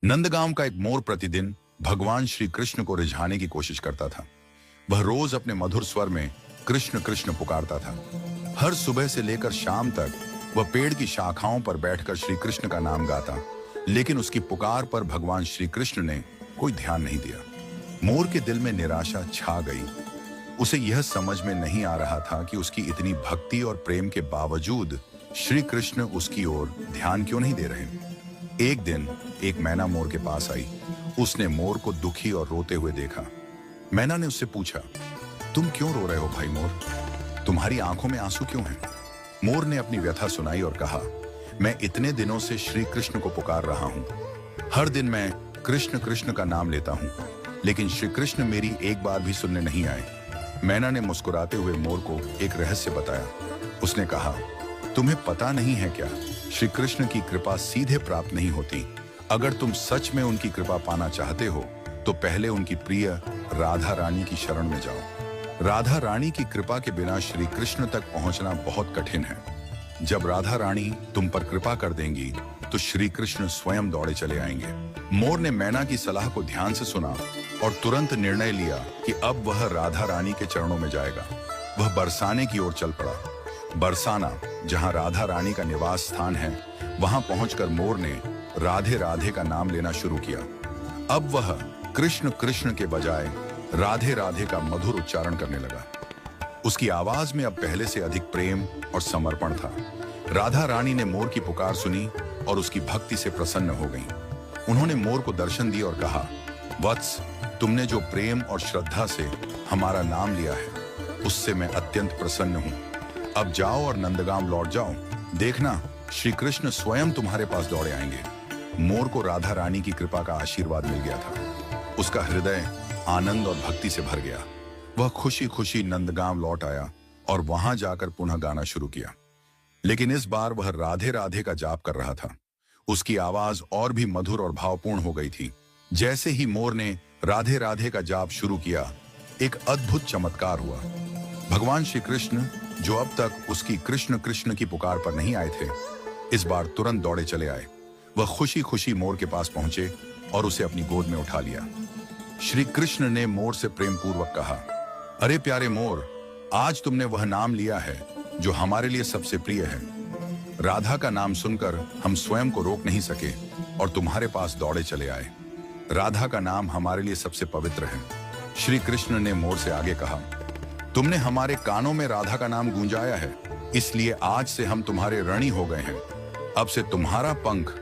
नंदगांव का एक मोर प्रतिदिन भगवान श्री कृष्ण को रिझाने की कोशिश करता था। वह रोज अपने मधुर स्वर में कृष्ण कृष्ण पुकारता था। हर सुबह से लेकर शाम तक वह पेड़ की शाखाओं पर बैठकर श्री कृष्ण का नाम गाता, लेकिन उसकी पुकार पर भगवान श्री कृष्ण ने कोई ध्यान नहीं दिया। मोर के दिल में निराशा छा गई। उसे यह समझ में नहीं आ रहा था कि उसकी इतनी भक्ति और प्रेम के बावजूद श्री कृष्ण उसकी ओर ध्यान क्यों नहीं दे रहे। एक दिन एक मैना मोर के पास आई। उसने मोर को दुखी और रोते हुए देखा। मैना ने उससे पूछा, तुम क्यों रो रहे हो भाई मोर? तुम्हारी आंखों में आंसू क्यों हैं? मोर ने अपनी व्यथा सुनाई और कहा, मैं इतने दिनों से श्री कृष्ण को पुकार रहा हूं। हर दिन मैं कृष्ण कृष्ण का नाम लेता हूं, लेकिन श्री कृष्ण मेरी एक बार भी सुनने नहीं आए। मैना ने मुस्कुराते हुए मोर को एक रहस्य बताया। उसने कहा, तुम्हें पता नहीं है क्या, श्री कृष्ण की कृपा सीधे प्राप्त नहीं होती। अगर तुम सच में उनकी कृपा पाना चाहते हो तो पहले उनकी प्रिय राधा रानी की शरण में जाओ। राधा रानी की कृपा के बिना श्री कृष्ण तक पहुंचना बहुत कठिन है। जब राधा रानी तुम पर कृपा कर देंगी तो श्री कृष्ण स्वयं दौड़े चले आएंगे। मोर ने मैना की सलाह को ध्यान से सुना और तुरंत निर्णय लिया कि अब वह राधा रानी के चरणों में जाएगा। वह बरसाने की ओर चल पड़ा। बरसाना, जहां राधा रानी का निवास स्थान है, वहां पहुंचकर मोर ने राधे राधे का नाम लेना शुरू किया। अब वह कृष्ण कृष्ण के बजाय राधे राधे का मधुर उच्चारण करने लगा। उसकी आवाज में अब पहले से अधिक प्रेम और समर्पण था। राधा रानी ने मोर की पुकार सुनी और उसकी भक्ति से प्रसन्न हो गईं। उन्होंने मोर को दर्शन दिया और कहा, वत्स, तुमने जो प्रेम और श्रद्धा से हमारा नाम लिया है, उससे मैं अत्यंत प्रसन्न हूं। अब जाओ और नंदगांव लौट जाओ। देखना, श्री कृष्ण स्वयं तुम्हारे पास दौड़े आएंगे। मोर को राधा रानी की कृपा का आशीर्वाद मिल गया था। उसका हृदय आनंद और भक्ति से भर गया। वह खुशी खुशी नंदगांव लौट आया और वहां जाकर पुनः गाना शुरू किया। लेकिन इस बार वह राधे राधे का जाप कर रहा था। उसकी आवाज और भी मधुर और भावपूर्ण हो गई थी। जैसे ही मोर ने राधे राधे का जाप शुरू किया, एक अद्भुत चमत्कार हुआ। भगवान श्री कृष्ण, जो अब तक उसकी कृष्ण कृष्ण की पुकार पर नहीं आए थे, इस बार तुरंत दौड़े चले आए। वह खुशी खुशी मोर के पास पहुंचे और उसे अपनी गोद में उठा लिया। श्री कृष्ण ने मोर से प्रेम पूर्वक कहा, अरे प्यारे मोर, आज तुमने वह नाम लिया है जो हमारे लिए सबसे प्रिय है। राधा का नाम सुनकर हम स्वयं को रोक नहीं सके और तुम्हारे पास दौड़े चले आए। राधा का नाम हमारे लिए सबसे पवित्र है। श्री कृष्ण ने मोर से आगे कहा, तुमने हमारे कानों में राधा का नाम गूंजाया है, इसलिए आज से हम तुम्हारे ऋणी हो गए हैं। अब से तुम्हारा पंख